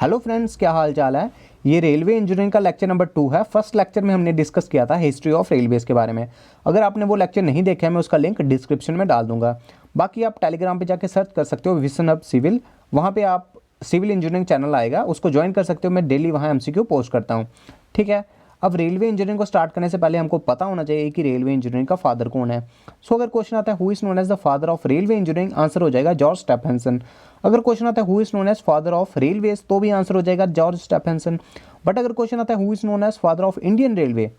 Hello friends, क्या हाल चाल है। ये रेलवे इंजीनियरिंग का लेक्चर नंबर 2 है। फर्स्ट लेक्चर में हमने डिस्कस किया था हिस्ट्री ऑफ रेलवेज़ के बारे में। अगर आपने वो लेक्चर नहीं देखा है, मैं उसका लिंक डिस्क्रिप्शन में डाल दूंगा। बाकी आप टेलीग्राम पे जाके सर्च कर सकते हो विजन हब सिविल, वहाँ पे आप सिविल इंजीनियरिंग चैनल आएगा, उसको ज्वाइन कर सकते हो। मैं डेली वहाँ एमसीक्यू पोस्ट करता हूँ, ठीक है। अब रेलवे इंजीनियरिंग को स्टार्ट करने से पहले हमको पता होना चाहिए कि रेलवे इंजीनियरिंग का फादर कौन है। सो अगर क्वेश्चन आता है who is known as the father of railway engineering, answer हो जाएगा जॉर्ज स्टेफेंसन। अगर क्वेश्चन आता है who is known as father of railways, तो भी आंसर हो जाएगा जॉर्ज स्टेफेंसन। बट अगर क्वेश्चन आता है who is known as father of Indian railway,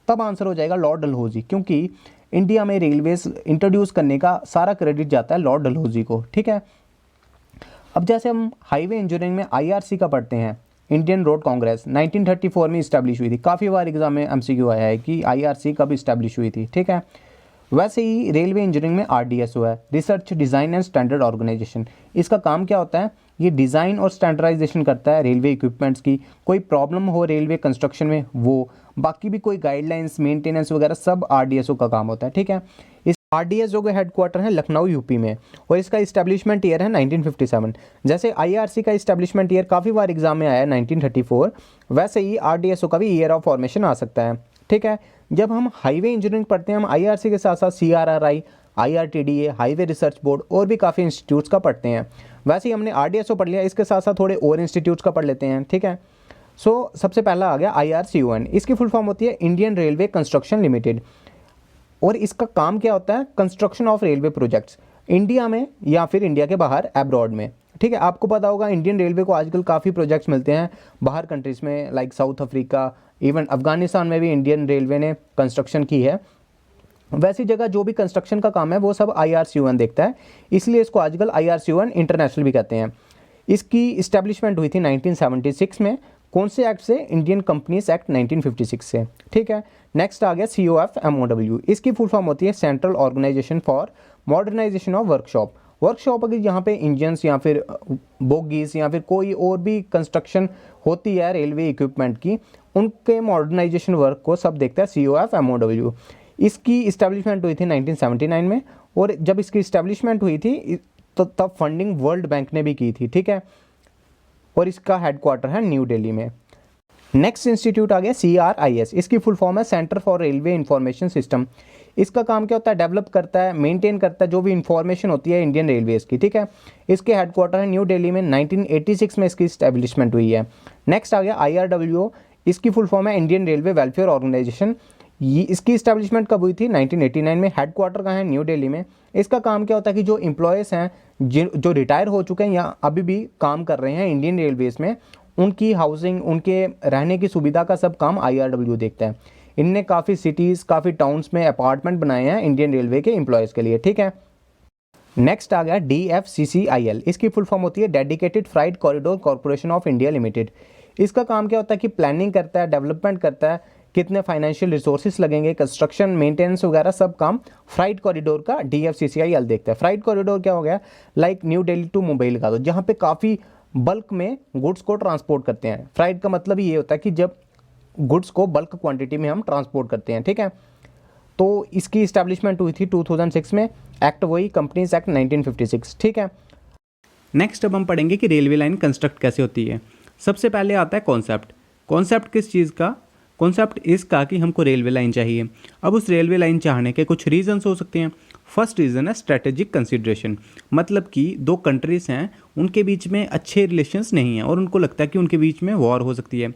तब आंसर हो जाएगा लॉर्ड डलहौजी, क्योंकि इंडिया में रेलवेज इंट्रोड्यूस करने का सारा क्रेडिट जाता है लॉर्ड डलहौजी को, ठीक है। अब जैसे हम हाईवे इंजीनियरिंग में आईआरसी का पढ़ते हैं, इंडियन रोड कांग्रेस 1934 में इस्टेब्लिश हुई थी। काफ़ी बार एग्जाम में एमसीक्यू आया है कि आईआरसी कब इस्टेब्लिश हुई थी, ठीक है। वैसे ही रेलवे इंजीनियरिंग में आरडीएसओ है, research design and standard organisation. इसका काम क्या होता है, ये डिज़ाइन और स्टैंडर्डाइजेशन करता है रेलवे इक्विपमेंट्स की। कोई प्रॉब्लम हो रेलवे कंस्ट्रक्शन में, वो बाकी भी कोई गाइडलाइंस मेंटेनेंस वगैरह सब आरडीएसओ का काम होता है, ठीक है। इस आरडीएसओ का हेडक्वार्टर है लखनऊ यूपी में, और इसका इस्टेब्लिशमेंट ईयर है 1957। जैसे आईआरसी का इस्टेब्लिशमेंट ईयर काफ़ी बार एग्जाम में आया है 1934, वैसे ही आरडीएसओ का भी ईयर ऑफ फॉर्मेशन आ सकता है, ठीक है। जब हम हाईवे इंजीनियरिंग पढ़ते हैं, हम आईआरसी के साथ साथ सीआरआरआई, आईआरटीडीए, हाईवे रिसर्च बोर्ड और भी काफ़ी इंस्टीट्यूट्स का पढ़ते हैं। वैसे ही हमने आरडीएसओ पढ़ लिया, इसके साथ साथ थोड़े और इंस्टीट्यूट्स का पढ़ लेते हैं, ठीक है। सो सबसे पहला आ गया आईआरसीयूएन। इसकी फुल फॉर्म होती है इंडियन रेलवे कंस्ट्रक्शन लिमिटेड, और इसका काम क्या होता है, construction of railway projects India में या फिर इंडिया के बाहर एब्रॉड में, ठीक है। आपको पता होगा इंडियन रेलवे को आजकल काफ़ी प्रोजेक्ट्स मिलते हैं बाहर कंट्रीज़ में, like south Africa, even Afghanistan में भी इंडियन रेलवे ने कंस्ट्रक्शन की है। वैसी जगह जो भी कंस्ट्रक्शन का काम है वो सब आईआरसीयूएन देखता है, इसलिए इसको आजकल आईआरसीयूएन इंटरनेशनल भी कहते हैं। इसकी इस्टेब्लिशमेंट हुई थी 1976 में। कौन से एक्ट से, इंडियन कंपनीज एक्ट 1956 से, ठीक है। नेक्स्ट आ गया COFMOW। इसकी फुल फॉर्म होती है central organisation for modernisation of workshop. Workshop अगर यहाँ पे इंजन्स या फिर बोगीज या फिर कोई और भी कंस्ट्रक्शन होती है रेलवे इक्विपमेंट की, उनके मॉडर्नाइजेशन वर्क को सब देखता है COFMOW। इसकी इस्टेब्लिशमेंट हुई थी 1979 में, और जब इसकी इस्टेब्लिशमेंट हुई थी तो तब फंडिंग वर्ल्ड बैंक ने भी की थी, ठीक है। और इसका हेडक्वार्टर है न्यू दिल्ली में। नेक्स्ट इंस्टीट्यूट आ गया CRIS। इसकी फुल फॉर्म है centre for railway information system. इसका काम क्या होता है, डेवलप करता है, मेंटेन करता है जो भी इंफॉर्मेशन होती है इंडियन रेलवेज़ की, ठीक है। इसके हेडक्वार्टर है न्यू दिल्ली में। 1986 में इसकी इस्टेब्लिशमेंट हुई है। नेक्स्ट आ गया IRWO। इसकी फुल फॉर्म है इंडियन रेलवे वेलफेयर ऑर्गेनाइजेशन। ये इसकी इस्टेब्लिशमेंट कब हुई थी, 1989 में। हेडक्वार्टर का है न्यू दिल्ली में। इसका काम क्या होता है कि जो एम्प्लॉयज़ हैं जो रिटायर हो चुके हैं या अभी भी काम कर रहे हैं इंडियन रेलवेज़ में, उनकी हाउसिंग, उनके रहने की सुविधा का सब काम IRWO देखता है। इनने काफ़ी सिटीज़, काफ़ी टाउन्स में अपार्टमेंट बनाए हैं इंडियन रेलवे के एम्प्लॉयज़ के लिए, ठीक है। नेक्स्ट आ गया DFCCIL। इसकी फुल फॉर्म होती है dedicated freight corridor corporation of India limited. इसका काम क्या होता है कि प्लानिंग करता है, डेवलपमेंट करता है, कितने फाइनेंशियल रिसोर्सेज लगेंगे, कंस्ट्रक्शन, मेंटेनेंस वगैरह सब काम फ्राइट कॉरिडोर का DFCCIL देखता है। फ्राइट कॉरिडोर क्या हो गया, लाइक न्यू दिल्ली टू मुंबई लगा दो, जहाँ पे काफ़ी बल्क में गुड्स को ट्रांसपोर्ट करते हैं। फ्राइट का मतलब ये होता है कि जब गुड्स को बल्क क्वांटिटी में हम ट्रांसपोर्ट करते हैं, ठीक है। तो इसकी इस्टेब्लिशमेंट हुई थी 2006 में। एक्ट वही कंपनीज एक्ट 1956, ठीक है। नेक्स्ट अब हम पढ़ेंगे कि रेलवे लाइन कंस्ट्रक्ट कैसे होती है। सबसे पहले आता है कॉन्सेप्ट। कॉन्सेप्ट किस चीज़ का, कॉन्सेप्ट इसका कि हमको रेलवे लाइन चाहिए। अब उस रेलवे लाइन चाहने के कुछ रीजंस हो सकते हैं। फर्स्ट रीज़न है स्ट्रेटेजिक कंसिड्रेशन, मतलब कि दो कंट्रीज़ हैं, उनके बीच में अच्छे रिलेशंस नहीं हैं और उनको लगता है कि उनके बीच में वॉर हो सकती है,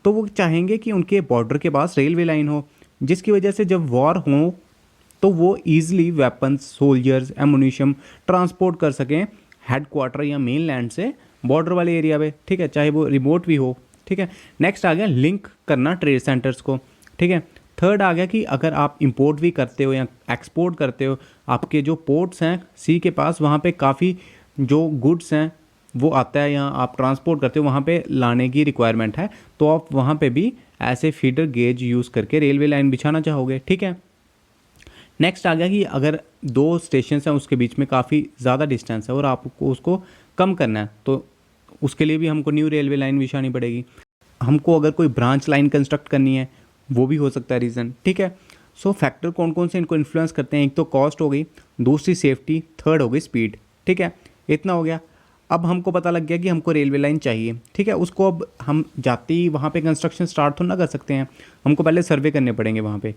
तो वो चाहेंगे कि उनके बॉर्डर के पास रेलवे लाइन हो, जिसकी वजह से जब वॉर हो तो वो easily weapons, soldiers, ammunition transport कर सकें हेडक्वार्टर या मेन लैंड से बॉर्डर वाले एरिया पे, ठीक है, चाहे वो रिमोट भी हो, ठीक है। नेक्स्ट आ गया लिंक करना ट्रेड सेंटर्स को, ठीक है। थर्ड आ गया कि अगर आप इंपोर्ट भी करते हो या एक्सपोर्ट करते हो, आपके जो पोर्ट्स हैं सी के पास, वहाँ पे काफ़ी जो गुड्स हैं वो आता है या आप ट्रांसपोर्ट करते हो, वहाँ पे लाने की रिक्वायरमेंट है, तो आप वहाँ पे भी ऐसे फीडर गेज यूज़ करके रेलवे लाइन बिछाना चाहोगे, ठीक है। नेक्स्ट आ गया कि अगर दो स्टेशन हैं उसके बीच में काफ़ी ज़्यादा डिस्टेंस है और आपको उसको कम करना है, तो उसके लिए भी हमको न्यू रेलवे लाइन बिछानी पड़ेगी। हमको अगर कोई ब्रांच लाइन कंस्ट्रक्ट करनी है, वो भी हो सकता है रीज़न, ठीक है। सो फैक्टर कौन कौन से इनको इन्फ्लुएंस करते हैं, एक तो कॉस्ट हो गई, दूसरी सेफ्टी, थर्ड हो गई स्पीड, ठीक है। इतना हो गया। अब हमको पता लग गया कि हमको रेलवे लाइन चाहिए, ठीक है। उसको अब हम जाते ही वहाँ पे कंस्ट्रक्शन स्टार्ट तो ना कर सकते हैं, हमको पहले सर्वे करने पड़ेंगे वहाँ पे।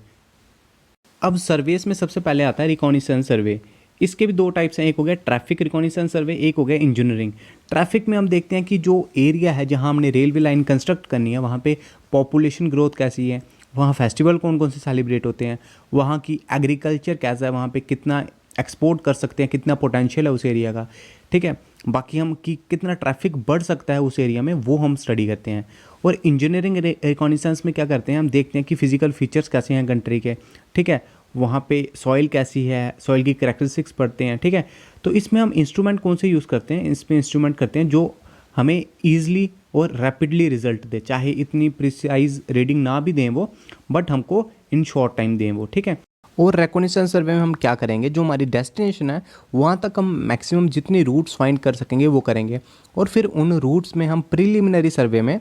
अब सर्वेस में सबसे पहले आता है रिकॉनिसेंस सर्वे। इसके भी दो टाइप्स हैं, एक हो गया ट्रैफिक रिकॉनिसेंस सर्वे, एक हो गया इंजीनियरिंग। ट्रैफिक में हम देखते हैं कि जो एरिया है जहाँ हमने रेलवे लाइन कंस्ट्रक्ट करनी है वहाँ पे पॉपुलेशन ग्रोथ कैसी है, वहाँ फेस्टिवल कौन कौन से सेलिब्रेट होते हैं, वहाँ की एग्रीकल्चर कैसा है, वहाँ पे कितना एक्सपोर्ट कर सकते हैं, कितना पोटेंशियल है उस एरिया का, ठीक है। बाकी हम कि कितना ट्रैफिक बढ़ सकता है उस एरिया में, वो हम स्टडी करते हैं। और इंजीनियरिंग रिकॉनिसेंस में क्या करते हैं, हम देखते हैं कि फिजिकल फीचर्स कैसे हैं कंट्री के, ठीक है। वहाँ पे सॉइल कैसी है, सॉइल की करैक्टरिस्टिक्स पढ़ते हैं, ठीक है। तो इसमें हम इंस्ट्रूमेंट कौन से यूज़ करते हैं, इसमें इंस्ट्रूमेंट करते हैं जो हमें ईजिली और रैपिडली रिजल्ट दे, चाहे इतनी प्रिसाइज रीडिंग ना भी दें वो, बट हमको इन शॉर्ट टाइम दें वो, ठीक है। और रिकॉनिसेंस सर्वे में हम क्या करेंगे, जो हमारी डेस्टिनेशन है वहाँ तक हम मैक्सिमम जितनी रूट्स फाइंड कर सकेंगे वो करेंगे, और फिर उन रूट्स में हम प्रीलिमिनरी सर्वे में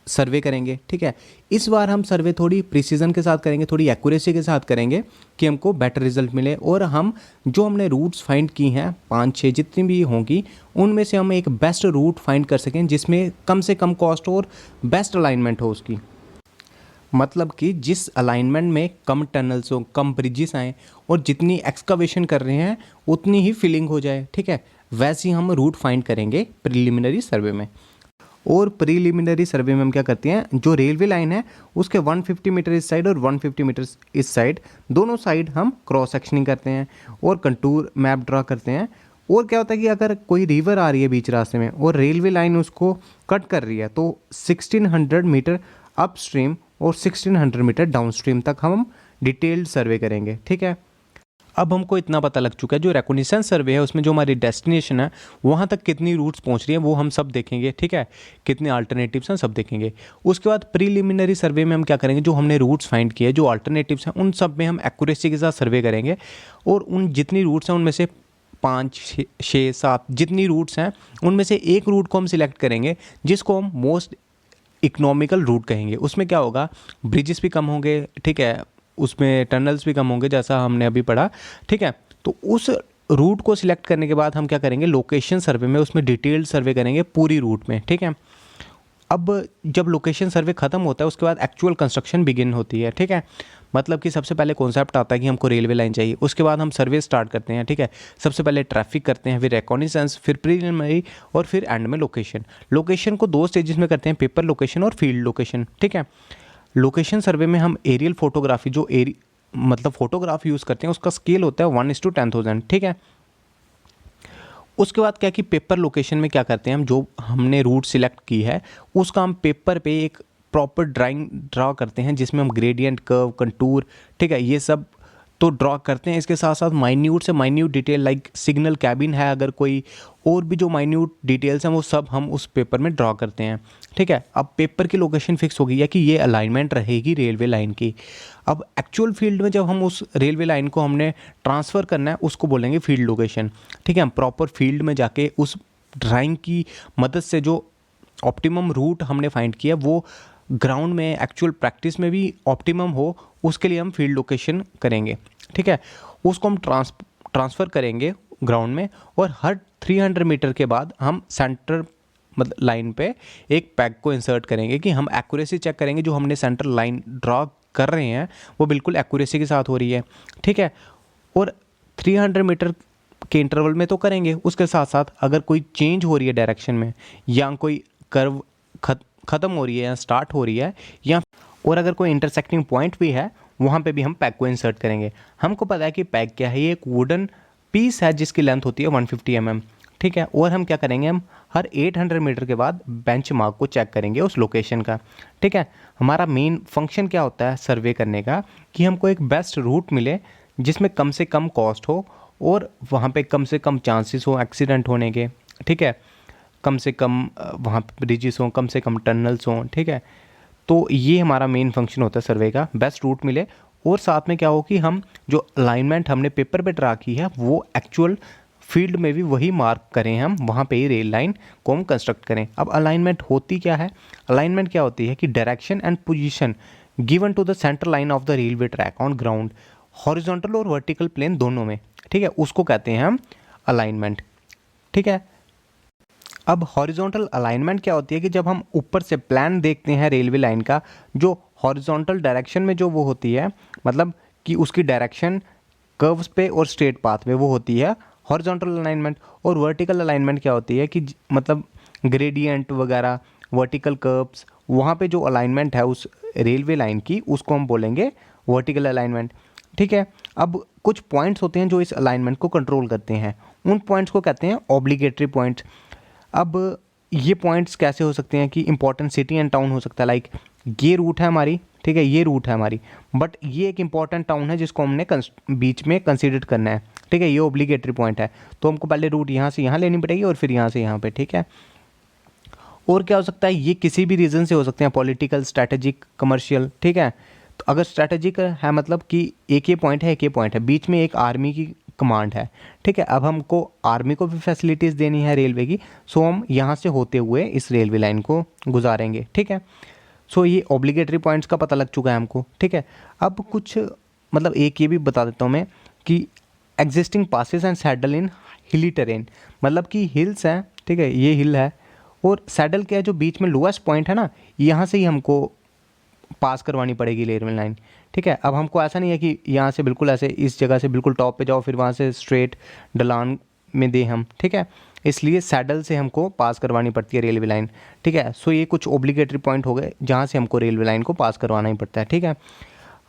सर्वे करेंगे, ठीक है। इस बार हम सर्वे थोड़ी प्रिसीजन के साथ करेंगे, थोड़ी एक्यूरेसी के साथ करेंगे कि हमको बेटर रिजल्ट मिले, और हम जो हमने रूट्स फाइंड की हैं 5-6 जितनी भी होंगी उनमें से हम एक बेस्ट रूट फाइंड कर सकें जिसमें कम से कम कॉस्ट और बेस्ट अलाइनमेंट हो उसकी। मतलब कि जिस अलाइनमेंट में कम टनल्स हो, कम ब्रिजेस आएँ, और जितनी एक्सकवेशन कर रहे हैं उतनी ही फिलिंग हो जाए, ठीक है। वैसे ही हम रूट फाइंड करेंगे प्रीलिमिनरी सर्वे में। और प्रीलिमिनरी सर्वे में हम क्या करते हैं, जो रेलवे लाइन है उसके 150 मीटर इस साइड और 150 मीटर इस साइड, दोनों साइड हम क्रॉस सेक्शनिंग करते हैं और कंटूर मैप ड्रा करते हैं। और क्या होता है कि अगर कोई रिवर आ रही है बीच रास्ते में और रेलवे लाइन उसको कट कर रही है, तो 1600 मीटर अप स्ट्रीम और 1600 मीटर डाउन स्ट्रीम तक हम डिटेल्ड सर्वे करेंगे, ठीक है। अब हमको इतना पता लग चुका है, जो रिकॉनिसेंस सर्वे है उसमें जो हमारी डेस्टिनेशन है वहाँ तक कितनी रूट्स पहुँच रही है वो हम सब देखेंगे, ठीक है। कितने अल्टरनेटिव्स हैं सब देखेंगे। उसके बाद प्रीलिमिनरी सर्वे में हम क्या करेंगे, जो हमने रूट्स फाइंड किए, जो अल्टरनेटिव्स हैं उन सब में हम एक्यूरेसी के साथ सर्वे करेंगे, और उन जितनी रूट्स हैं उनमें से 5-6-7 जितनी रूट्स हैं उनमें से एक रूट को हम सिलेक्ट करेंगे जिसको हम मोस्ट इकोनॉमिकल रूट कहेंगे। उसमें क्या होगा, ब्रिजेस भी कम होंगे, ठीक है, उसमें टनल्स भी कम होंगे जैसा हमने अभी पढ़ा, ठीक है। तो उस रूट को सिलेक्ट करने के बाद हम क्या करेंगे, लोकेशन सर्वे में उसमें डिटेल्ड सर्वे करेंगे पूरी रूट में, ठीक है। अब जब लोकेशन सर्वे खत्म होता है उसके बाद एक्चुअल कंस्ट्रक्शन बिगिन होती है, ठीक है। मतलब कि सबसे पहले कॉन्सेप्ट आता है कि हमको रेलवे लाइन चाहिए, उसके बाद हम सर्वे स्टार्ट करते हैं, ठीक है। सबसे पहले ट्रैफिक करते हैं, फिर रिकॉनिसेंस, फिर प्रीलिमिनरी, और फिर एंड में लोकेशन। लोकेशन को 2 स्टेजेस में करते हैं, पेपर लोकेशन और फील्ड लोकेशन, ठीक है। लोकेशन सर्वे में हम एरियल फोटोग्राफी, जो मतलब फोटोग्राफ यूज़ करते हैं उसका स्केल होता है 1:10,000, ठीक है। उसके बाद क्या कि पेपर लोकेशन में क्या करते हैं, हम जो हमने रूट सिलेक्ट की है उसका हम पेपर पे एक प्रॉपर ड्राइंग ड्रा करते हैं जिसमें हम ग्रेडियंट, कर्व, कंटूर, ठीक है, ये सब तो ड्रॉ करते हैं। इसके साथ साथ माइन्यूट से minute detail like signal cabin है अगर कोई, और भी जो माइन्यूट डिटेल्स हैं वो सब हम उस पेपर में ड्रॉ करते हैं, ठीक है। अब पेपर की लोकेशन फिक्स हो गई है कि ये अलाइनमेंट रहेगी रेलवे लाइन की। अब एक्चुअल फील्ड में जब हम उस रेलवे लाइन को हमने ट्रांसफ़र करना है उसको बोलेंगे फील्ड लोकेशन, ठीक है। हम प्रॉपर फील्ड में जाके उस ड्राइंग की मदद से जो ऑप्टिमम रूट हमने फाइंड किया वो ग्राउंड में एक्चुअल प्रैक्टिस में भी ऑप्टिमम हो, उसके लिए हम फील्ड लोकेशन करेंगे, ठीक है। उसको हम ट्रांसफ़र करेंगे ग्राउंड में, और हर 300 मीटर के बाद हम सेंटर मतलब लाइन पे एक पैग को इंसर्ट करेंगे कि हम एक्यूरेसी चेक करेंगे, जो हमने सेंटर लाइन ड्रॉ कर रहे हैं वो बिल्कुल एक्यूरेसी के साथ हो रही है, ठीक है। और 300 मीटर के इंटरवल में तो करेंगे, उसके साथ साथ अगर कोई चेंज हो रही है डायरेक्शन में, या कोई कर्व ख़त्म हो रही है या स्टार्ट हो रही है, या और अगर कोई इंटरसेक्टिंग पॉइंट भी है वहाँ पे भी हम पैग को इंसर्ट करेंगे। हमको पता है कि पैग क्या है, ये एक वुडन पीस है जिसकी लेंथ होती है 150 mm, ठीक है। और हम क्या करेंगे, हम हर 800 मीटर के बाद बेंच मार्क को चेक करेंगे उस लोकेशन का, ठीक है। हमारा मेन फंक्शन क्या होता है सर्वे करने का, कि हमको एक बेस्ट रूट मिले जिसमें कम से कम कॉस्ट हो और वहाँ पे कम से कम चांसेस हो एक्सीडेंट होने के, ठीक है। कम से कम वहाँ पे ब्रिजेस हों, कम से कम टनल्स हों, ठीक है। तो ये हमारा मेन फंक्शन होता है सर्वे का, बेस्ट रूट मिले, और साथ में क्या हो कि हम जो अलाइनमेंट हमने पेपर पे ड्रा की है वो एक्चुअल फील्ड में भी वही मार्क करें, हम वहाँ पे ही रेल लाइन को हम कंस्ट्रक्ट करें। अब अलाइनमेंट होती क्या है, अलाइनमेंट क्या होती है कि direction and position given to the centre line of the railway track on ground, horizontal और वर्टिकल प्लेन दोनों में, ठीक है, उसको कहते हैं हम अलाइनमेंट, ठीक है। अब हॉरिजॉन्टल अलाइनमेंट क्या होती है कि जब हम ऊपर से प्लान देखते हैं रेलवे लाइन का, जो हॉरिजॉन्टल डायरेक्शन में जो वो होती है, मतलब कि उसकी डायरेक्शन कर्व्स पे और स्ट्रेट पाथ में वो होती है हॉरिजॉन्टल अलाइनमेंट। और वर्टिकल अलाइनमेंट क्या होती है कि मतलब ग्रेडियंट वगैरह, वर्टिकल कर्व्स, वहाँ पे जो अलाइनमेंट है उस रेलवे लाइन की, उसको हम बोलेंगे वर्टिकल अलाइनमेंट। ठीक है। अब कुछ पॉइंट्स होते हैं जो इस अलाइनमेंट को कंट्रोल करते हैं, उन पॉइंट्स को कहते हैं ऑब्लिगेटरी पॉइंट्स। अब ये पॉइंट्स कैसे हो सकते हैं कि इंपॉर्टेंट सिटी एंड टाउन हो सकता है, लाइक ये रूट है हमारी, ठीक है, ये रूट है हमारी, बट ये एक इंपॉर्टेंट टाउन है जिसको हमने बीच में कंसीडर करना है, ठीक है, ये ऑब्लिगेटरी पॉइंट है, तो हमको पहले रूट यहाँ से यहाँ लेनी पड़ेगी और फिर यहाँ से यहाँ पे, ठीक है। और क्या हो सकता है, ये किसी भी रीज़न से हो सकते हैं, पॉलिटिकल, स्ट्रैटेजिक, कमर्शियल, ठीक है। तो अगर स्ट्रैटेजिक है मतलब कि एक ये पॉइंट है, एक ये पॉइंट है, बीच में एक आर्मी की कमांड है, ठीक है। अब हमको आर्मी को भी फैसिलिटीज़ देनी है रेलवे की, सो हम यहाँ से होते हुए इस रेलवे लाइन को गुजारेंगे, ठीक है। सो ये ऑब्लिगेटरी पॉइंट्स का पता लग चुका है हमको, ठीक है। अब कुछ मतलब एक ये भी बता देता हूँ मैं कि एग्जिस्टिंग पासेस एंड सैडल इन हिली टेरेन, मतलब कि हिल्स हैं, ठीक है, ये हिल है, और सैडल क्या है, जो बीच में लोएस्ट पॉइंट है ना, यहाँ से ही हमको पास करवानी पड़ेगी रेलवे लाइन, ठीक है। अब हमको ऐसा नहीं है कि यहाँ से बिल्कुल ऐसे इस जगह से बिल्कुल टॉप पे जाओ फिर वहाँ से स्ट्रेट ढलान में दे हम, ठीक है, इसलिए सैडल से हमको पास करवानी पड़ती है रेलवे लाइन, ठीक है। सो ये कुछ ऑब्लिगेटरी पॉइंट हो गए जहाँ से हमको रेलवे लाइन को पास करवाना ही पड़ता है, ठीक है।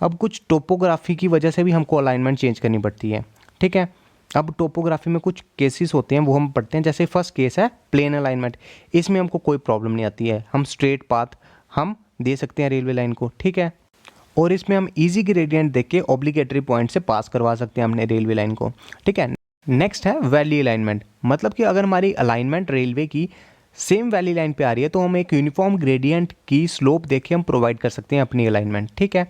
अब कुछ टोपोग्राफी की वजह से भी हमको अलाइनमेंट चेंज करनी पड़ती है, ठीक है। अब टोपोग्राफी में कुछ केसेस होते हैं वो हम पढ़ते हैं, जैसे फर्स्ट केस है प्लेन अलाइनमेंट, इसमें हमको कोई प्रॉब्लम नहीं आती है, हम स्ट्रेट पाथ हम दे सकते हैं रेलवे लाइन को, ठीक है। और इसमें हम इजी ग्रेडियंट देख के ऑब्लिगेटरी पॉइंट से पास करवा सकते हैं अपने रेलवे लाइन को, ठीक है। नेक्स्ट है वैली अलाइनमेंट, मतलब कि अगर हमारी अलाइनमेंट रेलवे की सेम वैली लाइन पे आ रही है तो हम एक यूनिफॉर्म ग्रेडियंट की स्लोप देख के हम प्रोवाइड कर सकते हैं अपनी अलाइनमेंट, ठीक है।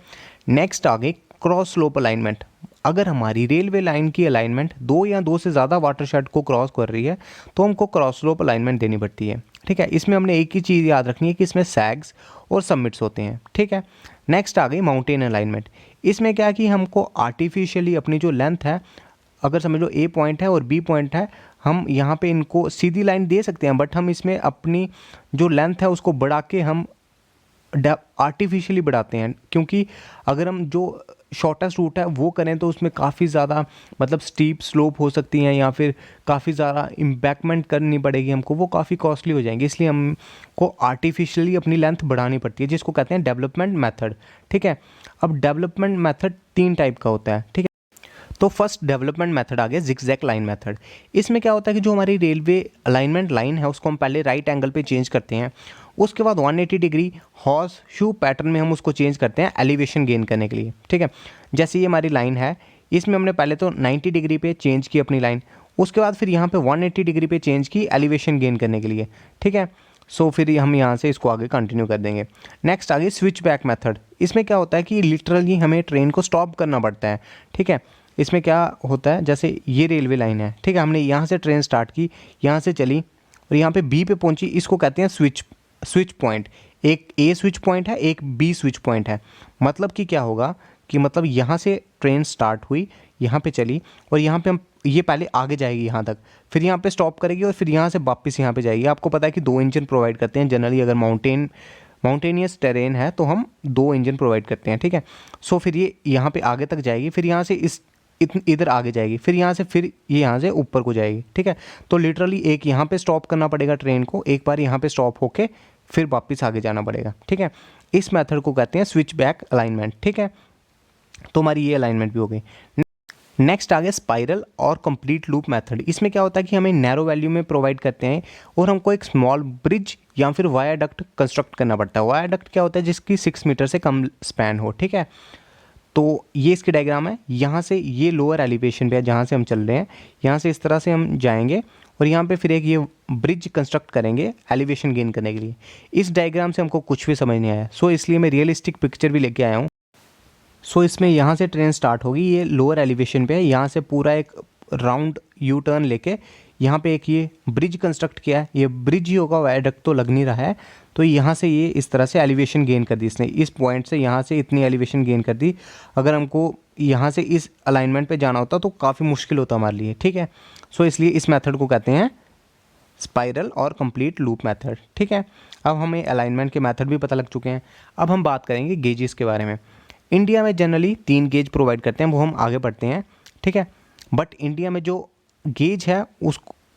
नेक्स्ट आगे क्रॉस स्लोप अलाइनमेंट, अगर हमारी रेलवे लाइन की अलाइनमेंट दो या दो से ज़्यादा वाटरशेड को क्रॉस कर रही है तो हमको क्रॉस स्लोप अलाइनमेंट देनी पड़ती है, ठीक है। इसमें हमने एक ही चीज़ याद रखनी है कि इसमें सैग्स और सबमिट्स होते हैं, ठीक है। नेक्स्ट आ गई माउंटेन अलाइनमेंट, इसमें क्या है कि हमको आर्टिफिशियली अपनी जो लेंथ है, अगर समझ लो ए पॉइंट है और बी पॉइंट है, हम यहाँ पे इनको सीधी लाइन दे सकते हैं, बट हम इसमें अपनी जो लेंथ है उसको बढ़ा के हम आर्टिफिशियली बढ़ाते हैं, क्योंकि अगर हम जो शॉर्टेस्ट रूट है वो करें तो उसमें काफ़ी ज़्यादा मतलब स्टीप स्लोप हो सकती हैं या फिर काफ़ी ज़्यादा इम्बैकमेंट करनी पड़ेगी हमको, वो काफ़ी कॉस्टली हो जाएंगे, इसलिए हमको आर्टिफिशियली अपनी लेंथ बढ़ानी पड़ती है, जिसको कहते हैं डेवलपमेंट मेथड, ठीक है। अब डेवलपमेंट मेथड 3 टाइप का होता है, ठीक है। तो फर्स्ट डेवलपमेंट मेथड आ गया जिगजैग लाइन मेथड, इसमें क्या होता है कि जो हमारी रेलवे अलाइनमेंट लाइन है उसको हम पहले राइट एंगल पे चेंज करते हैं, उसके बाद 180 डिग्री हॉर्स शू पैटर्न में हम उसको चेंज करते हैं एलिवेशन गेन करने के लिए, ठीक है। जैसे ये हमारी लाइन है, इसमें हमने पहले तो 90 डिग्री पे चेंज की अपनी लाइन, उसके बाद फिर यहाँ पे 180 डिग्री पे चेंज की एलिवेशन गेन करने के लिए, ठीक है। सो फिर हम यहाँ से इसको आगे कंटिन्यू कर देंगे। नेक्स्ट आगे स्विच बैक मेथड, इसमें क्या होता है कि लिटरली हमें ट्रेन को स्टॉप करना पड़ता है, ठीक है। इसमें क्या होता है, जैसे ये रेलवे लाइन है, ठीक है, हमने यहाँ से ट्रेन स्टार्ट की, यहाँ से चली और यहाँ पे बी पे पहुँची, इसको कहते हैं स्विच पॉइंट, एक ए स्विच पॉइंट है, एक बी स्विच पॉइंट है। मतलब कि क्या होगा कि मतलब यहाँ से ट्रेन स्टार्ट हुई, यहाँ पे चली और यहाँ पे हम ये पहले आगे जाएगी यहाँ तक, फिर यहाँ पे स्टॉप करेगी और फिर यहाँ से वापस यहाँ पे जाएगी। आपको पता है कि 2 इंजन प्रोवाइड करते हैं जनरली, अगर माउंटेनियस टेरेन है तो हम 2 इंजन प्रोवाइड करते हैं, ठीक है। सो फिर ये यहाँ पे आगे तक जाएगी, फिर यहाँ से इधर आगे जाएगी, फिर यहाँ से फिर ये यहाँ से ऊपर को जाएगी, ठीक है। तो लिटरली एक यहाँ पे स्टॉप करना पड़ेगा ट्रेन को, एक बार यहाँ पे स्टॉप होके फिर वापस आगे जाना पड़ेगा, ठीक है। इस मेथड को कहते हैं स्विच बैक अलाइनमेंट, ठीक है। तो हमारी ये अलाइनमेंट भी हो गई। नेक्स्ट आ गया स्पाइरल और कंप्लीट लूप मेथड, इसमें क्या होता है कि हमें नैरो वैल्यू में प्रोवाइड करते हैं और हमको एक स्मॉल ब्रिज या फिर वायाडक्ट कंस्ट्रक्ट करना पड़ता है। वायाडक्ट क्या होता है, जिसकी 6 मीटर से कम स्पैन हो, ठीक है। तो ये इसकी डायग्राम है, यहाँ से ये लोअर एलिवेशन पे है जहाँ से हम चल रहे हैं, यहाँ से इस तरह से हम जाएंगे और यहाँ पे फिर एक ये ब्रिज कंस्ट्रक्ट करेंगे एलिवेशन गेन करने के लिए। इस डायग्राम से हमको कुछ भी समझ नहीं आया, सो इसलिए मैं रियलिस्टिक पिक्चर भी लेके आया हूँ। सो इसमें यहाँ से ट्रेन स्टार्ट होगी, ये लोअर एलिवेशन पे है, यहाँ से पूरा एक राउंड यू टर्न लेके यहाँ पे एक ये ब्रिज कंस्ट्रक्ट किया है, ये ब्रिज ही होगा, वायडक्ट तो लग नहीं रहा है। तो यहाँ से ये इस तरह से एलिवेशन गेन कर दी इसने, इस पॉइंट से यहाँ से इतनी एलिवेशन गेन कर दी। अगर हमको यहाँ से इस अलाइनमेंट पे जाना होता तो काफ़ी मुश्किल होता हमारे लिए, ठीक है। सो इसलिए इस मेथड को कहते हैं स्पाइरल और कंप्लीट लूप मेथड। ठीक है, अब हमें अलाइनमेंट के मेथड भी पता लग चुके हैं। अब हम बात करेंगे गेजेस के बारे में। इंडिया में जनरली 3 गेज प्रोवाइड करते हैं, वो हम आगे पढ़ते हैं। ठीक है, बट इंडिया में जो गेज है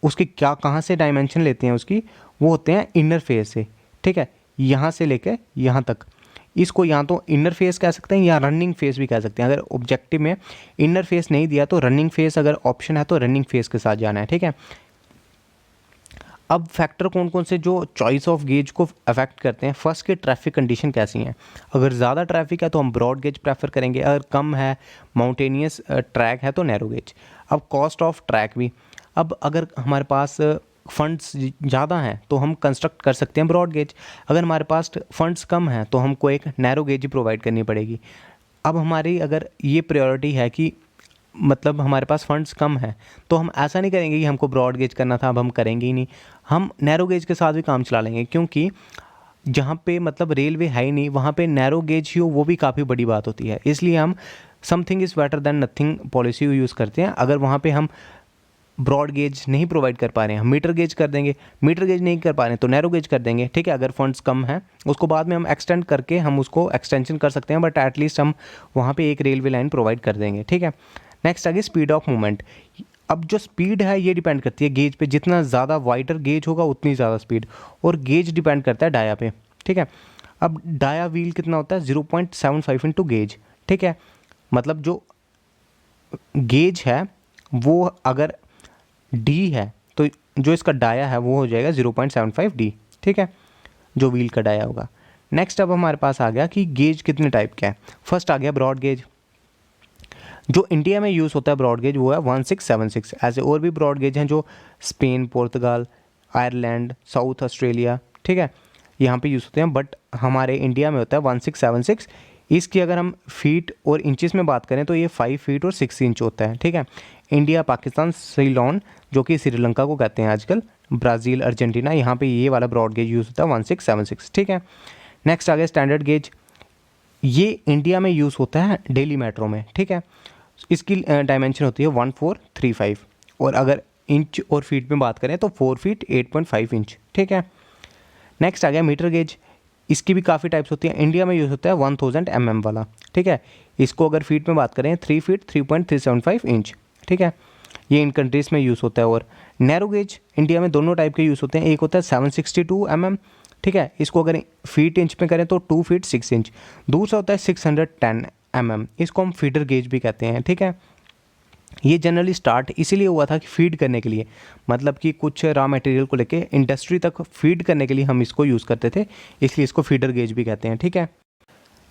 उसके क्या कहाँ से डायमेंशन लेते हैं उसकी, वो होते हैं इनर फेस से। ठीक है, यहाँ से लेकर यहाँ तक, इसको या तो इनर फेस कह सकते हैं या रनिंग फेस भी कह सकते हैं। अगर ऑब्जेक्टिव में इनर फेस नहीं दिया तो रनिंग फेस, अगर ऑप्शन है तो रनिंग फेस के साथ जाना है। ठीक है, अब फैक्टर कौन कौन से जो चॉइस ऑफ गेज को अफेक्ट करते हैं। फर्स्ट की ट्रैफिक कंडीशन कैसी हैं। अगर ज़्यादा ट्रैफिक है तो हम ब्रॉड गेज प्रेफर करेंगे, अगर कम है, माउंटेनियस ट्रैक है तो नैरो गेज। अब कॉस्ट ऑफ ट्रैक भी, अब अगर हमारे पास फंड्स ज़्यादा हैं तो हम कंस्ट्रक्ट कर सकते हैं ब्रॉड गेज, अगर हमारे पास फंड्स कम हैं तो हमको एक नैरो गेज ही प्रोवाइड करनी पड़ेगी। अब हमारी अगर ये प्रायोरिटी है कि मतलब हमारे पास फंड्स कम है तो हम ऐसा नहीं करेंगे कि हमको ब्रॉड गेज करना था अब हम करेंगे ही नहीं, हम नैरो गेज के साथ भी काम चला लेंगे, क्योंकि जहाँ पे मतलब रेलवे है ही नहीं वहाँ पे नैरो गेज ही हो वो भी काफ़ी बड़ी बात होती है। इसलिए हम something is better than nothing policy use करते हैं। अगर वहाँ पे हम ब्रॉड गेज नहीं प्रोवाइड कर पा रहे हैं हम मीटर गेज कर देंगे, मीटर गेज नहीं कर पा रहे हैं तो नैरो गेज कर देंगे। ठीक है, अगर फंड्स कम हैं उसको बाद में हम एक्सटेंड करके हम उसको एक्सटेंशन कर सकते हैं, बट एटलीस्ट हम वहाँ पे एक रेलवे लाइन प्रोवाइड कर देंगे। ठीक है, नेक्स्ट आगे स्पीड ऑफ मूवमेंट। अब जो स्पीड है ये डिपेंड करती है गेज पे, जितना ज़्यादा वाइडर गेज होगा उतनी ज़्यादा स्पीड, और गेज डिपेंड करता है डाया पे। ठीक है, अब डाया व्हील कितना होता है 0.75 इंटू गेज। ठीक है, मतलब जो गेज है वो अगर डी है तो जो इसका डाया है वो हो जाएगा 0.75 डी। ठीक है, जो व्हील का डाया होगा। नेक्स्ट अब हमारे पास आ गया कि गेज कितने टाइप का है। फर्स्ट आ गया ब्रॉड गेज। जो इंडिया में यूज़ होता है ब्रॉड गेज वो है 1676। ऐसे और भी ब्रॉड गेज हैं जो स्पेन, पुर्तगाल, आयरलैंड, साउथ ऑस्ट्रेलिया, ठीक है, यहाँ पे यूज़ होते हैं, बट हमारे इंडिया में होता है 1676। इसकी अगर हम फीट और इंचेस में बात करें तो ये 5 फीट और 6 इंच होता है। ठीक है, इंडिया, पाकिस्तान, सीलोन जो कि श्रीलंका को कहते हैं आजकल, ब्राज़ील, अर्जेंटीना, यहाँ पे ये वाला ब्रॉड गेज यूज़ होता है 1676। ठीक है, नेक्स्ट आ गया स्टैंडर्ड गेज। ये इंडिया में यूज़ होता है दिल्ली मेट्रो में। ठीक है, इसकी डायमेंशन होती है 1435, और अगर इंच और फीट में बात करें तो 4 फीट 8.5 इंच। ठीक है, नेक्स्ट आ गया मीटर गेज। इसकी भी काफ़ी टाइप्स होती हैं। इंडिया में यूज़ होता है 1000 mm वाला। ठीक है, इसको अगर फीट में बात करें 3 फीट 3.375 इंच। ठीक है, ये इन कंट्रीज़ में यूज़ होता है। और नैरो गेज इंडिया में दोनों टाइप के यूज़ होते हैं, एक होता है 762 mm। ठीक है, इसको अगर फीट इंच में करें तो 2 फीट 6 इंच। दूसरा होता है 610 mm, इसको हम फीडर गेज भी कहते हैं। ठीक है, ये जनरली स्टार्ट इसीलिए हुआ था कि फीड करने के लिए, मतलब कि कुछ रॉ मटेरियल को लेके इंडस्ट्री तक फीड करने के लिए हम इसको यूज़ करते थे, इसलिए इसको फीडर गेज भी कहते हैं। ठीक है,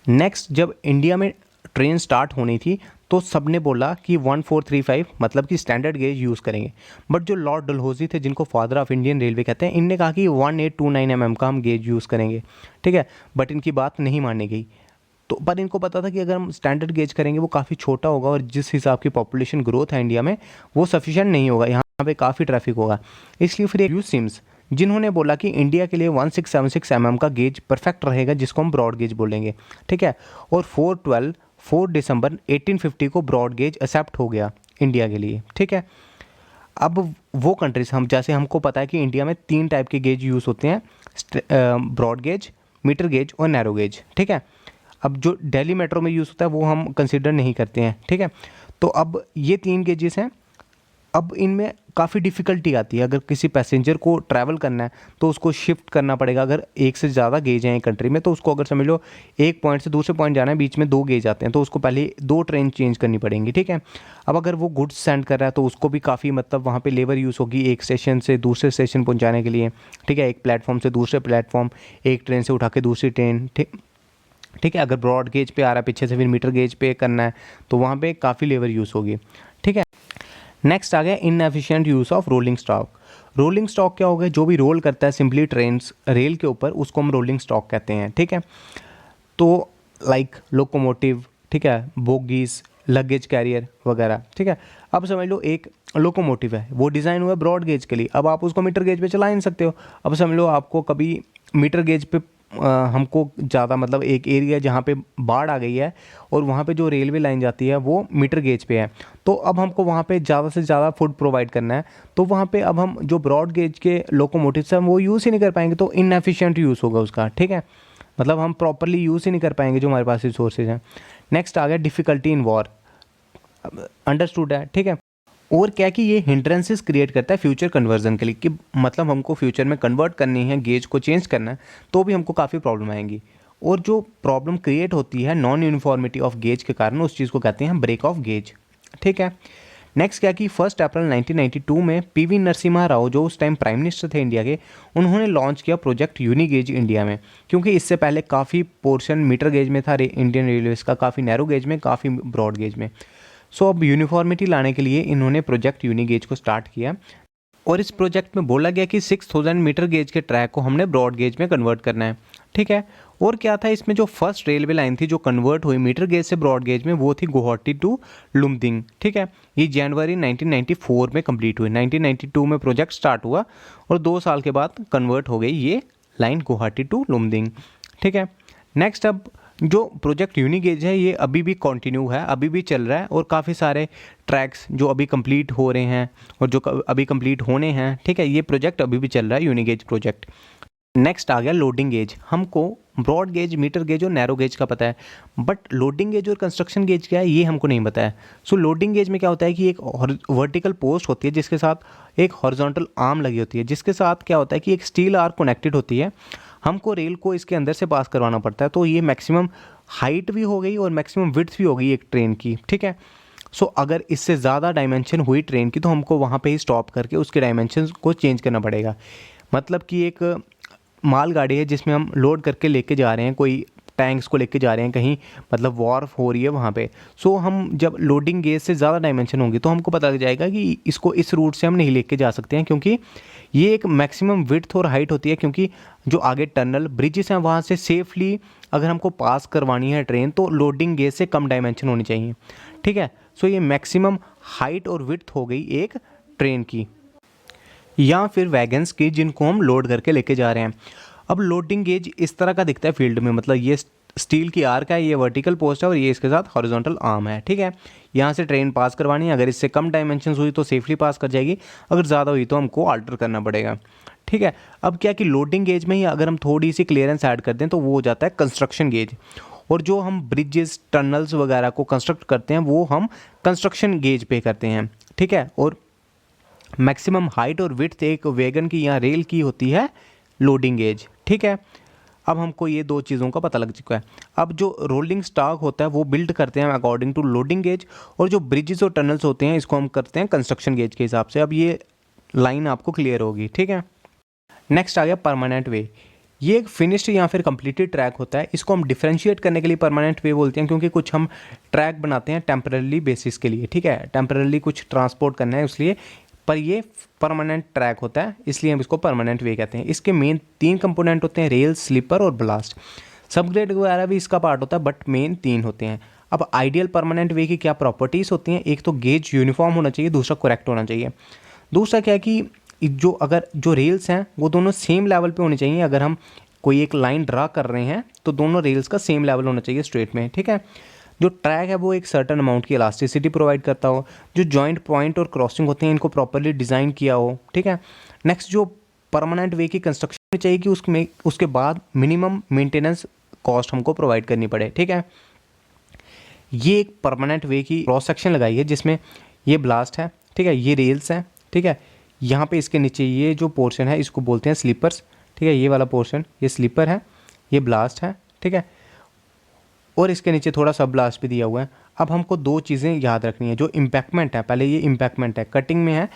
नेक्स्ट जब इंडिया में ट्रेन स्टार्ट होनी थी तो सबने बोला कि 1435 मतलब कि स्टैंडर्ड गेज यूज़ करेंगे, बट जो लॉर्ड डलहौजी थे जिनको फादर ऑफ इंडियन रेलवे कहते हैं, इनने कहा कि 1829 mm का हम गेज यूज़ करेंगे। ठीक है, बट इनकी बात नहीं मानी गई। तो पर इनको पता था कि अगर हम स्टैंडर्ड गेज करेंगे वो काफ़ी छोटा होगा और जिस हिसाब की पॉपुलेशन ग्रोथ है इंडिया में वो सफिशिएंट नहीं होगा, यहाँ पे काफ़ी ट्रैफिक होगा। इसलिए फिर यूज सिम्स जिन्होंने बोला कि इंडिया के लिए 1676 mm का गेज परफेक्ट रहेगा, जिसको हम ब्रॉड गेज बोलेंगे। ठीक है, और 4 दिसंबर 1850 को ब्रॉड गेज एक्सेप्ट हो गया इंडिया के लिए। ठीक है, अब वो कंट्रीज हम जैसे हमको पता है कि इंडिया में 3 टाइप के गेज यूज़ होते हैं, ब्रॉड गेज, मीटर गेज और नैरो गेज। ठीक है, अब जो दिल्ली मेट्रो में यूज़ होता है वो हम कंसिडर नहीं करते हैं। ठीक है, तो अब ये 3 गेजेस हैं। अब इनमें काफ़ी डिफ़िकल्टी आती है, अगर किसी पैसेंजर को ट्रैवल करना है तो उसको शिफ्ट करना पड़ेगा। अगर एक से ज़्यादा गेज हैं एक कंट्री में तो उसको अगर समझ लो एक पॉइंट से दूसरे पॉइंट जाना है, बीच में 2 गेज आते हैं तो उसको पहले 2 ट्रेन चेंज करनी पड़ेंगी। ठीक है, अब अगर वो गुड्स सेंड कर रहा है तो उसको भी काफ़ी मतलब वहाँ पे लेबर यूज़ होगी एक स्टेशन से दूसरे स्टेशन पहुँचाने के लिए। ठीक है, एक प्लेटफॉर्म से दूसरे प्लेटफॉर्म, एक ट्रेन से उठा के दूसरी ट्रेन। ठीक है, अगर ब्रॉड गेज पे आ रहा है पीछे से फिर मीटर गेज पे करना है तो वहाँ पे काफ़ी लेबर यूज़ होगी। ठीक है, नेक्स्ट आ गया inefficient use of rolling stock. Rolling stock क्या हो गया, जो भी रोल करता है सिंपली ट्रेन रेल के ऊपर उसको हम रोलिंग स्टॉक कहते हैं। ठीक है, तो लाइक लोकोमोटिव, ठीक है, बोगीज, लगेज कैरियर वगैरह। ठीक है, अब समझ लो एक लोकोमोटिव है, वो डिज़ाइन हुआ है ब्रॉड गेज के लिए, अब आप उसको मीटर गेज पे चला नहीं सकते हो। अब समझ लो आपको कभी मीटर गेज पे हमको ज़्यादा मतलब एक एरिया जहाँ पे बाढ़ आ गई है और वहाँ पे जो रेलवे लाइन जाती है वो मीटर गेज पे है, तो अब हमको वहाँ पे ज़्यादा से ज़्यादा फूड प्रोवाइड करना है। तो वहाँ पे अब हम जो ब्रॉड गेज के लोकोमोटिव्स हैं वो यूज़ ही नहीं कर पाएंगे, तो इनएफिशिएंट यूज़ होगा उसका, ठीक है। मतलब हम प्रॉपरली यूज़ ही नहीं कर पाएंगे जो हमारे पास रिसोर्सेज हैं। नेक्स्ट आ गया डिफ़िकल्टी इन वॉर, अंडरस्टूड है, ठीक है। और क्या कि ये हिंड्रेंसेस क्रिएट करता है फ्यूचर कन्वर्जन के लिए, कि मतलब हमको फ्यूचर में कन्वर्ट करनी है, गेज को चेंज करना है, तो भी हमको काफ़ी प्रॉब्लम आएंगी। और जो प्रॉब्लम क्रिएट होती है नॉन यूनिफॉर्मिटी ऑफ गेज के कारण, उस चीज़ को कहते हैं ब्रेक ऑफ गेज, ठीक है। नेक्स्ट क्या कि 1 अप्रैल 1992 में पीवी नरसिम्हा राव, जो उस टाइम प्राइम मिनिस्टर थे इंडिया के, उन्होंने लॉन्च किया प्रोजेक्ट यूनिगेज इंडिया में, क्योंकि इससे पहले काफ़ी पोर्शन मीटर गेज में था इंडियन रेलवेज़ का, काफ़ी नैरो गेज में, काफ़ी ब्रॉड गेज में। सो अब यूनिफॉर्मिटी लाने के लिए इन्होंने प्रोजेक्ट यूनिगेज को स्टार्ट किया, और इस प्रोजेक्ट में बोला गया कि 6000 मीटर गेज के ट्रैक को हमने ब्रॉड गेज में कन्वर्ट करना है, ठीक है। और क्या था इसमें, जो फर्स्ट रेलवे लाइन थी जो कन्वर्ट हुई मीटर गेज से ब्रॉड गेज में, वो थी गुवाहाटी टू लुमदिंग, ठीक है। ये जनवरी 1994 में कंप्लीट हुई। 1992 में प्रोजेक्ट स्टार्ट हुआ और 2 साल के बाद कन्वर्ट हो गई ये लाइन गुवाहाटी टू लुमदिंग, ठीक है। नेक्स्ट, अब जो प्रोजेक्ट यूनिगेज है ये अभी भी कंटिन्यू है, अभी भी चल रहा है, और काफ़ी सारे ट्रैक्स जो अभी कंप्लीट हो रहे हैं और जो अभी कंप्लीट होने हैं, ठीक है। ये प्रोजेक्ट अभी भी चल रहा है, यूनिगेज प्रोजेक्ट। नेक्स्ट आ गया लोडिंग गेज। हमको ब्रॉड गेज, मीटर गेज और नैरो गेज का पता है, बट लोडिंग गेज और कंस्ट्रक्शन गेज क्या है ये हमको नहीं पता है। सो लोडिंग गेज में क्या होता है कि एक वर्टिकल पोस्ट होती है जिसके साथ एक हॉरिजॉन्टल आर्म लगी होती है, जिसके साथ क्या होता है कि एक स्टील आर्म कनेक्टेड होती है। हमको रेल को इसके अंदर से पास करवाना पड़ता है, तो ये मैक्सिमम हाइट भी हो गई और मैक्सिमम विड्थ भी हो गई एक ट्रेन की, ठीक है। सो अगर इससे ज़्यादा डायमेंशन हुई ट्रेन की, तो हमको वहाँ पे ही स्टॉप करके उसके डायमेंशन को चेंज करना पड़ेगा। मतलब कि एक मालगाड़ी है जिसमें हम लोड करके लेके जा रहे हैं, कोई टैंक्स को लेके जा रहे हैं कहीं, मतलब वॉर्फ हो रही है वहाँ पे। सो हम जब लोडिंग गेज से ज़्यादा डायमेंशन होंगी तो हमको पता लग जाएगा कि इसको इस रूट से हम नहीं लेके जा सकते हैं, क्योंकि ये एक मैक्सिमम विड्थ और हाइट होती है, क्योंकि जो आगे टनल ब्रिजेस हैं वहाँ से सेफली अगर हमको पास करवानी है ट्रेन, तो लोडिंग गेज से कम डायमेंशन होनी चाहिए, ठीक है। सो ये मैक्सिमम हाइट और विड्थ हो गई एक ट्रेन की, या फिर वैगन्स की जिनको हम लोड करके लेके जा रहे हैं। अब लोडिंग गेज इस तरह का दिखता है फील्ड में, मतलब ये स्टील की आर्क है, ये वर्टिकल पोस्ट है और ये इसके साथ हॉरिजॉन्टल आर्म है, ठीक है। यहाँ से ट्रेन पास करवानी है, अगर इससे कम डायमेंशंस हुई तो सेफली पास कर जाएगी, अगर ज़्यादा हुई तो हमको आल्टर करना पड़ेगा, ठीक है। अब क्या कि लोडिंग गेज में ही अगर हम थोड़ी सी क्लियरेंस ऐड कर दें तो वो हो जाता है कंस्ट्रक्शन गेज, और जो हम ब्रिजेस, टनल्स वगैरह को कंस्ट्रक्ट करते हैं वो हम कंस्ट्रक्शन गेज पे करते हैं, ठीक है। और मैक्सिमम हाइट और विड्थ एक वैगन की या रेल की होती है लोडिंग गेज, ठीक है। अब हमको ये 2 चीज़ों का पता लग चुका है। अब जो रोलिंग स्टॉक होता है वो बिल्ड करते हैं अकॉर्डिंग टू लोडिंग गेज, और जो ब्रिजेस और टनल्स होते हैं इसको हम करते हैं कंस्ट्रक्शन गेज के हिसाब से। अब ये लाइन आपको क्लियर होगी, ठीक है। नेक्स्ट आ गया परमानेंट वे। ये एक फिनिश्ड या फिर कंप्लीटेड ट्रैक होता है, इसको हम डिफरेंशिएट करने के लिए परमानेंट वे बोलते हैं, क्योंकि कुछ हम ट्रैक बनाते हैं टेम्पररी बेसिस के लिए, ठीक है, टेम्पररी कुछ ट्रांसपोर्ट करना है इसलिए, पर ये परमानेंट ट्रैक होता है इसलिए हम इसको परमानेंट वे कहते हैं। इसके मेन 3 कंपोनेंट होते हैं, रेल, स्लीपर और ब्लास्ट। सबग्रेड वगैरह भी इसका पार्ट होता है, बट मेन 3 होते हैं। अब आइडियल परमानेंट वे की क्या प्रॉपर्टीज़ होती हैं, एक तो गेज यूनिफॉर्म होना चाहिए, दूसरा करेक्ट होना चाहिए। दूसरा क्या है कि जो रेल्स हैं वो दोनों सेम लेवल पे होनी चाहिए। अगर हम कोई एक लाइन ड्रा कर रहे हैं तो दोनों रेल्स का सेम लेवल होना चाहिए स्ट्रेट में, ठीक है। जो ट्रैक है वो एक सर्टन अमाउंट की इलास्टिसिटी प्रोवाइड करता हो, जो जॉइंट पॉइंट और क्रॉसिंग होते हैं इनको प्रॉपरली डिज़ाइन किया हो, ठीक है। नेक्स्ट, जो परमानेंट वे की कंस्ट्रक्शन चाहिए कि उसके बाद मिनिमम मेंटेनेंस कॉस्ट हमको प्रोवाइड करनी पड़े, ठीक है। ये एक परमानेंट वे की क्रॉस सेक्शन लगाई है जिसमें ये ब्लास्ट है, ठीक है, ये रेल्स हैं, ठीक है। यहाँ पे इसके नीचे ये जो पोर्शन है इसको बोलते हैं स्लीपर्स, ठीक है। ये वाला पोर्शन ये स्लीपर है, ये ब्लास्ट है, ठीक है, और इसके नीचे थोड़ा सा ब्लास्ट भी दिया हुआ है। अब हमको 2 चीज़ें याद रखनी है। जो इम्पैक्टमेंट है, पहले ये इम्पैक्टमेंट है, कटिंग में है,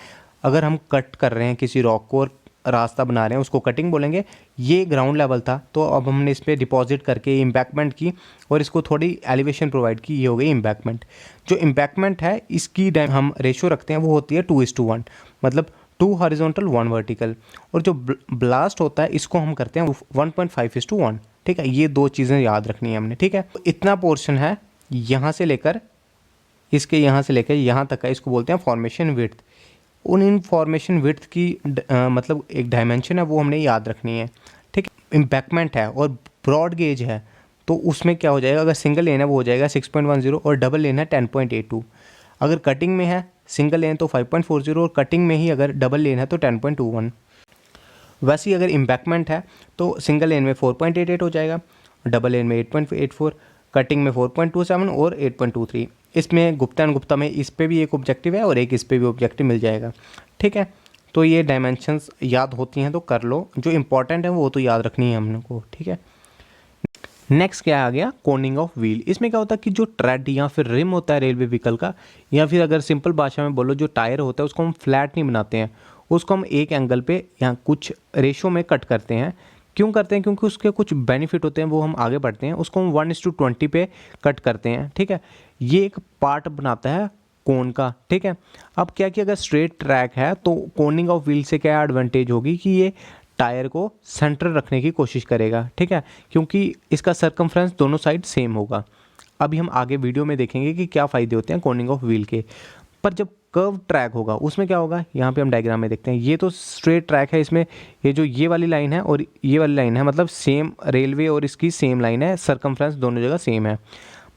अगर हम कट कर रहे हैं किसी रॉक को और रास्ता बना रहे हैं उसको कटिंग बोलेंगे। ये ग्राउंड लेवल था तो अब हमने इस पर डिपॉजिट करके इम्पैक्टमेंट की और इसको थोड़ी एलिवेशन प्रोवाइड की, ये हो गई इम्पैक्टमेंट। जो इम्पैक्टमेंट है इसकी हम रेशो रखते हैं वो होती है 2:1, मतलब 2 हॉरिजॉन्टल 1 वर्टिकल। और जो ब्लास्ट होता है इसको हम करते हैं 1.5:1, ठीक है। ये 2 चीज़ें याद रखनी है हमने, ठीक है। तो इतना पोर्शन है यहाँ से लेकर यहाँ से लेकर यहाँ तक का, इसको बोलते हैं formation width. In formation width की मतलब एक डायमेंशन है वो हमने याद रखनी है, ठीक है। इम्पैक्टमेंट है और ब्रॉड गेज है तो उसमें क्या हो जाएगा, अगर सिंगल लेन है वो हो जाएगा 6.10 और डबल लेन है 10.82। अगर कटिंग में है सिंगल लेन तो 5.40 और कटिंग में ही अगर डबल लेन है तो 10.21। वैसे ही अगर इम्पैक्टमेंट है तो सिंगल लेन में 4.88 हो जाएगा, डबल लेन में 8.84, कटिंग में 4.27 और 8.23। इसमें गुप्ता एंड गुप्ता में इस पे भी एक ऑब्जेक्टिव है और एक इस पे भी ऑब्जेक्टिव मिल जाएगा। ठीक है, तो ये डायमेंशंस याद होती हैं तो कर लो, जो इंपॉर्टेंट है वो तो याद रखनी है हमने को। ठीक है, नेक्स्ट क्या आ गया, कोनिंग ऑफ व्हील। इसमें क्या होता है कि जो ट्रेड या फिर रिम होता है रेलवे व्हीकल का, या फिर अगर सिंपल भाषा में बोलो जो टायर होता है उसको हम फ्लैट नहीं बनाते हैं, उसको हम एक एंगल पे या कुछ रेशो में कट करते हैं। क्यों करते हैं, क्योंकि उसके कुछ बेनिफिट होते हैं, वो हम आगे बढ़ते हैं। उसको हम 1:20 पे कट करते हैं। ठीक है, ये एक पार्ट बनाता है कोन का। ठीक है, अब क्या कि अगर स्ट्रेट ट्रैक है तो कोनिंग ऑफ व्हील से क्या एडवांटेज होगी कि ये टायर को सेंटर रखने की कोशिश करेगा। ठीक है, क्योंकि इसका सरकमफ्रेंस दोनों साइड सेम होगा। अभी हम आगे वीडियो में देखेंगे कि क्या फ़ायदे होते हैं कोनिंग ऑफ व्हील के। पर जब कर्व ट्रैक होगा उसमें क्या होगा, यहाँ पे हम डायग्राम में देखते हैं। ये तो स्ट्रेट ट्रैक है, इसमें ये जो ये वाली लाइन है और ये वाली लाइन है, मतलब सेम रेलवे और इसकी सेम लाइन है, सरकमफ्रेंस दोनों जगह सेम है।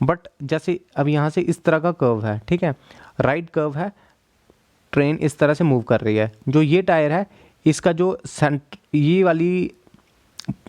बट जैसे अब यहाँ से इस तरह का कर्व है, ठीक है, राइट कर्व है, ट्रेन इस तरह से मूव कर रही है। जो ये टायर है इसका जो ये वाली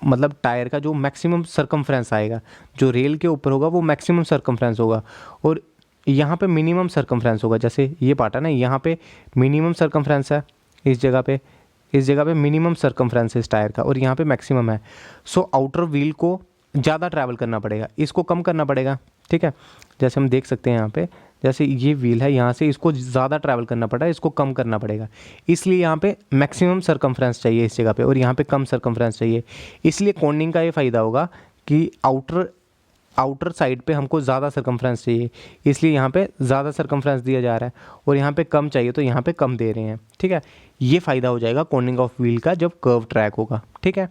मतलब टायर का जो मैक्सिमम सरकमफ्रेंस आएगा, जो रेल के ऊपर होगा वो मैक्सिमम सरकमफ्रेंस होगा, और यहाँ पे मिनिमम सरकमफ्रेंस होगा। जैसे ये पार्ट है ना, यहाँ पे मिनिमम सरकमफ्रेंस है, इस जगह पे मिनिमम सरकमफ्रेंस है इस टायर का, और यहाँ पे मैक्सिमम है। सो आउटर व्हील को ज़्यादा ट्रैवल करना पड़ेगा, इसको कम करना पड़ेगा। ठीक है, जैसे हम देख सकते हैं यहाँ पे, जैसे ये व्हील है यहाँ से इसको ज़्यादा ट्रैवल करना पड़ा है, इसको कम करना पड़ेगा। इसलिए यहाँ पे मैक्सिमम सरकमफ्रेंस चाहिए इस जगह पे, और यहाँ पे कम सरकमफ्रेंस चाहिए। इसलिए कोनिंग का ये फ़ायदा होगा कि आउटर साइड पे हमको ज़्यादा सरकमफ्रेंस चाहिए, इसलिए यहाँ पे ज़्यादा सरकमफ्रेंस दिया जा रहा है, और यहाँ पे कम चाहिए तो यहाँ पे कम दे रहे हैं। ठीक है, ये फ़ायदा हो जाएगा कोनिंग ऑफ व्हील का जब कर्व ट्रैक होगा। ठीक है,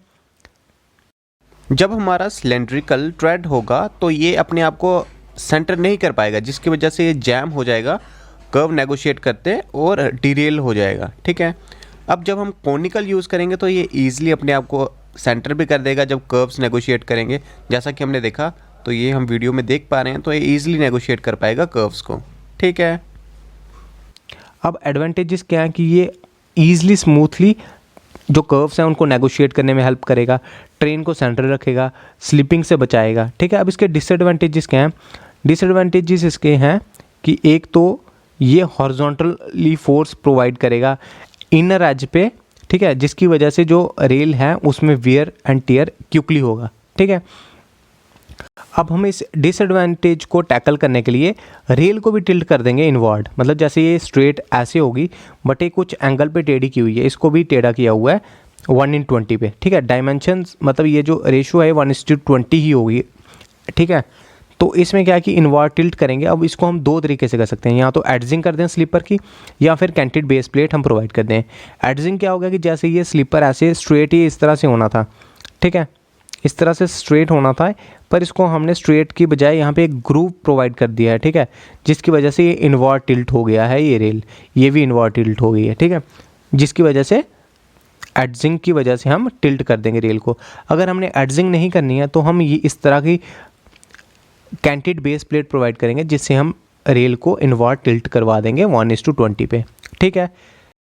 जब हमारा सिलेंड्रिकल ट्रेड होगा तो ये अपने आप को सेंटर नहीं कर पाएगा, जिसकी वजह से ये जैम हो जाएगा कर्व नेगोशिएट करते और डिरेल हो जाएगा। ठीक है, अब जब हम कोनिकल यूज़ करेंगे तो ये ईजिली अपने आप को सेंटर भी कर देगा जब कर्व्स नेगोशिएट करेंगे। जैसा कि हमने देखा, तो ये हम वीडियो में देख पा रहे हैं, तो ये ईजिली नेगोशिएट कर पाएगा कर्व्स को। ठीक है, अब एडवांटेजेस क्या है कि ये ईजिली स्मूथली जो कर्व्स हैं उनको नेगोशिएट करने में हेल्प करेगा, ट्रेन को सेंटर रखेगा, स्लिपिंग से बचाएगा। ठीक है, अब इसके डिसएडवांटेजेस क्या हैं। डिसएडवांटेजेस इसके हैं कि एक तो ये हॉरिजॉन्टली फोर्स प्रोवाइड करेगा इनर एज पे। ठीक है, जिसकी वजह से जो रेल है उसमें वियर एंड टियर क्विकली होगा। ठीक है, अब हम इस डिसएडवांटेज को टैकल करने के लिए रेल को भी टिल्ट कर देंगे इनवर्ड, मतलब जैसे ये स्ट्रेट ऐसे होगी बट ये कुछ एंगल पे टेढ़ी की हुई है, इसको भी टेढ़ा किया हुआ है 1:20 पे। ठीक है, डायमेंशंस मतलब ये जो रेशो है 1:20 ही होगी। ठीक है, तो इसमें क्या है कि इनवर्ड टिल्ट करेंगे। अब इसको हम दो तरीके से कर सकते हैं, या तो एडजिंग कर दें स्लीपर की, या फिर कैंटेड बेस प्लेट हम प्रोवाइड कर दें। एडजिंग क्या होगा कि जैसे ये स्लीपर ऐसे स्ट्रेट ही इस तरह से होना था, ठीक है, इस तरह से स्ट्रेट होना था, पर इसको हमने स्ट्रेट की बजाय यहाँ पे एक ग्रूव प्रोवाइड कर दिया है। ठीक है, जिसकी वजह से ये इनवर्ड टिल्ट हो गया है, ये रेल ये भी इनवर्ड टिल्ट हो गई है। ठीक है, जिसकी वजह से एडजिंग की वजह से हम टिल्ट कर देंगे रेल को। अगर हमने एडजिंग नहीं करनी है तो हम ये इस तरह की कैंटेड बेस प्लेट प्रोवाइड करेंगे, जिससे हम रेल को इनवर्ड टिल्ट करवा देंगे 1:20 पे। ठीक है,